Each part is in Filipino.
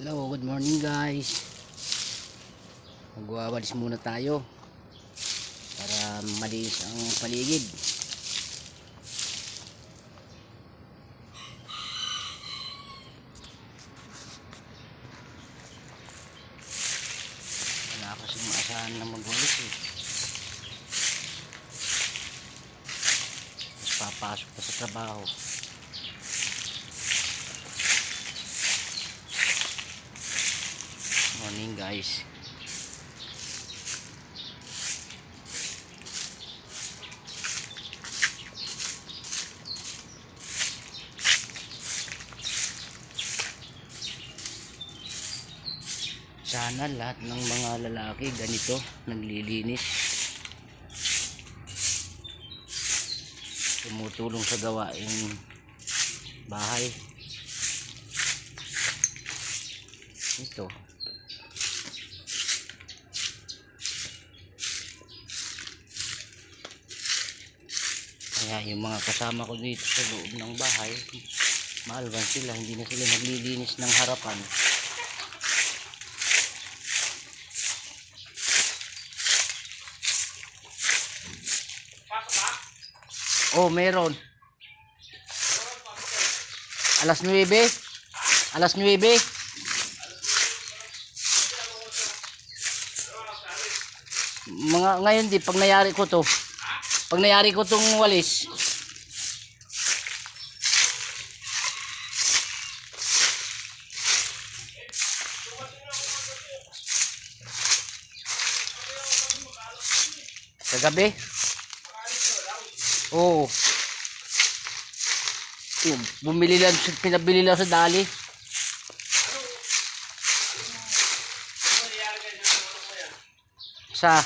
Hello, good morning guys. Magwawalis muna tayo para malinis ang paligid. Wala kasing maasahan na magwalis eh. Tapos papasok pa sa trabaho. Morning guys. Sana lahat ng mga lalaki ganito naglilinis, tumutulong sa gawaing bahay. Ito kaya yung mga kasama ko dito sa loob ng bahay, maalwan sila, hindi na sila naglilinis ng harapan. Oh, meron. Alas 9. Alas 9. Mga ngayon di pag nayari ko to. Pag nayari ko tong walis. Kagabi? Oo. Bumili lang, pinabili lang sa dali. Sa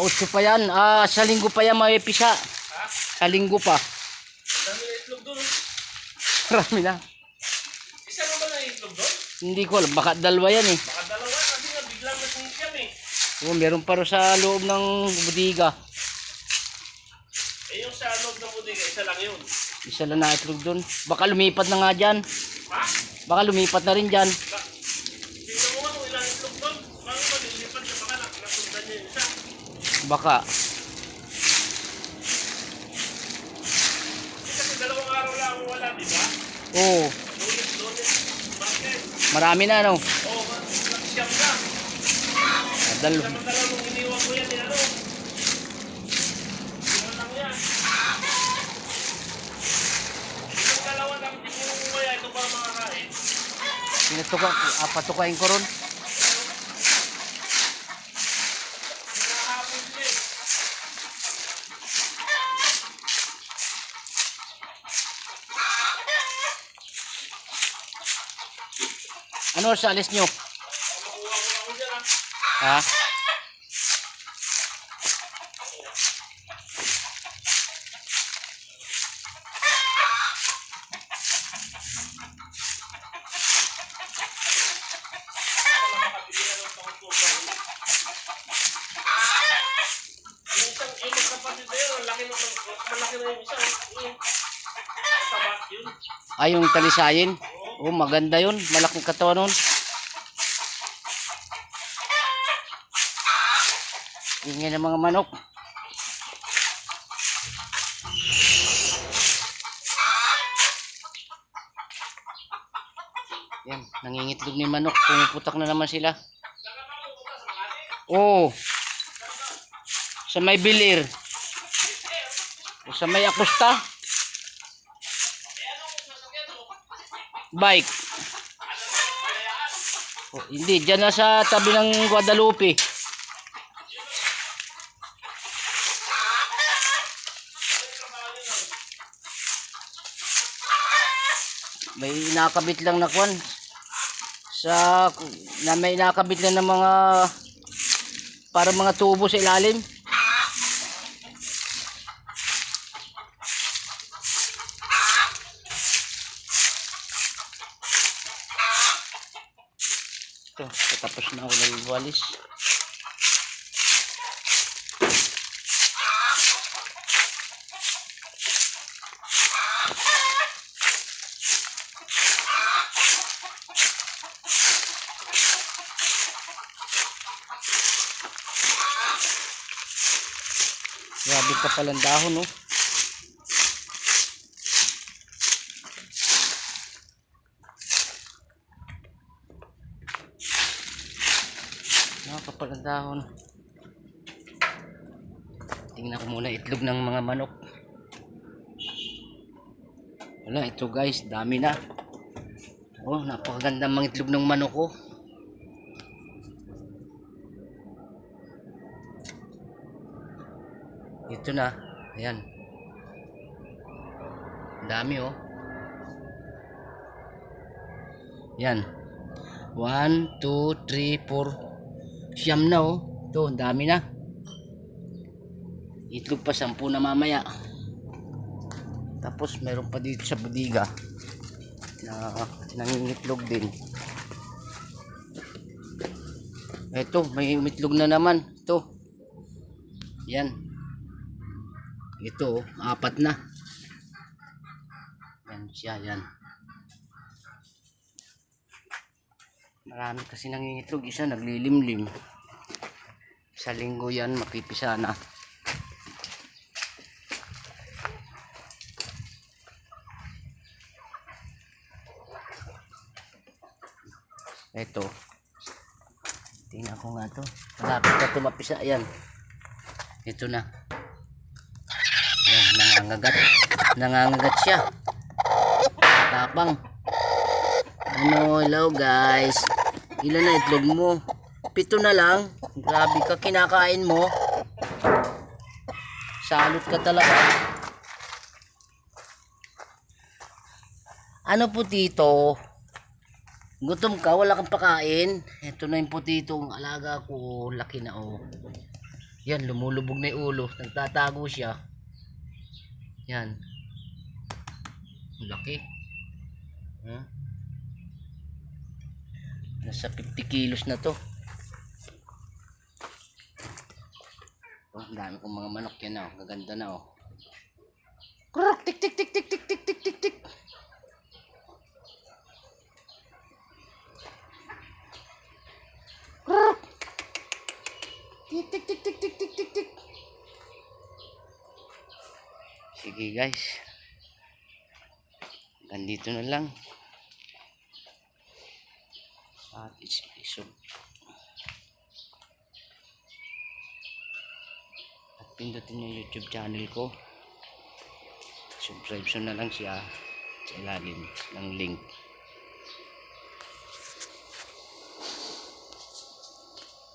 8 pa yan. Sa linggo pa yan may pisa. Sa linggo pa. Marami na. Isa mo ba na itlog doon? Hindi ko alam. Baka dalawa yan eh. Baka dalawa kasi nga biglang nasingsiyam eh. Meron pa rin sa loob ng bodega. Eh yung sa loob ng bodega, isa lang yun. Isa lang na itlog doon. Baka lumipat na nga dyan. Ha? Baka lumipat na rin dyan. Tingnan mo nga kung ilang itlog doon. Bakit ba nilipat siya? Baka nasundan niya yung isa. Baka. Eh kasi dalawang araw lang ako wala, di ba? Oo. Lunes. Bakit? Marami na no. Oo, nagsiyam na. Samantala nung iniwan ko yan, ano? Iniwan lang yan. Yung dalawa lang din yung kaya ito pa makakain. Patukain ko ron. Nakahapon din eh. Ano sa alis nyo? Makuha ko ako dyan ah. Ha? Yung magkapatid na yun, malaki na yung isa. Taba yun. Yung talisayin. Oh, maganda yun. Malaking katawan nun. Ingay ng mga manok. Yan, nangingitlog ni manok. Pumuputak na naman sila. Oo. Sa may Bilir. O sa may Akusta. Bike. Oh, hindi, dyan na sa tabi ng Guadalupe. May nakabit lang na kwan. May nakabit lang ng mga para mga tubo sa ilalim. Ito, tapos na ako nagwalis. Grabe ka palang dahon, no? Kapal ang dahon. Tingnan ko muna itlog ng mga manok. Wala, ito guys, dami na. Oh, napakaganda mga itlog ng manok ko. Ito na, ayan. Dami oh. Yan. 1, 2, 3, 4. Siyam na oh. Ito, dami na. Itlog pa 10 na mamaya. Tapos meron pa dito sa budiga na nangingitlog din. Ito, may umitlog na naman. Ito. Yan. Ito, 4 na. Yan siya, yan. Marami kasi nangingitlog. Isa naglilimlim. Sa linggo yan, makipisa na. Ito. Tingnan ko nga to. Malapit na tumapisa. Ayan. Ito na. Ayan, nangangagat. Nangangagat siya. Tapang. Ano, hello guys. Ilan na itlog mo? 7 na lang. Grabe ka, kinakain mo. Salot ka talaga. Ano po tito? Gutom ka, wala kang pakain. Ito na yung putitong alaga ko. Laki na oh. Yan, lumulubog na yung ulo. Nagtatago siya. Yan. Laki. Huh? Nasa 50 kilos na to. Oh, dami kong mga manok yan oh. Gaganda na oh. Kruk, tik tik tik tik tik tik tik tik tik. Kruk. Tik tik tik tik tik tik tik tik. Sige guys. Ganito na lang. At isog. At pindutin yung YouTube channel ko. Subscribe na lang siya sa ilalim ng link.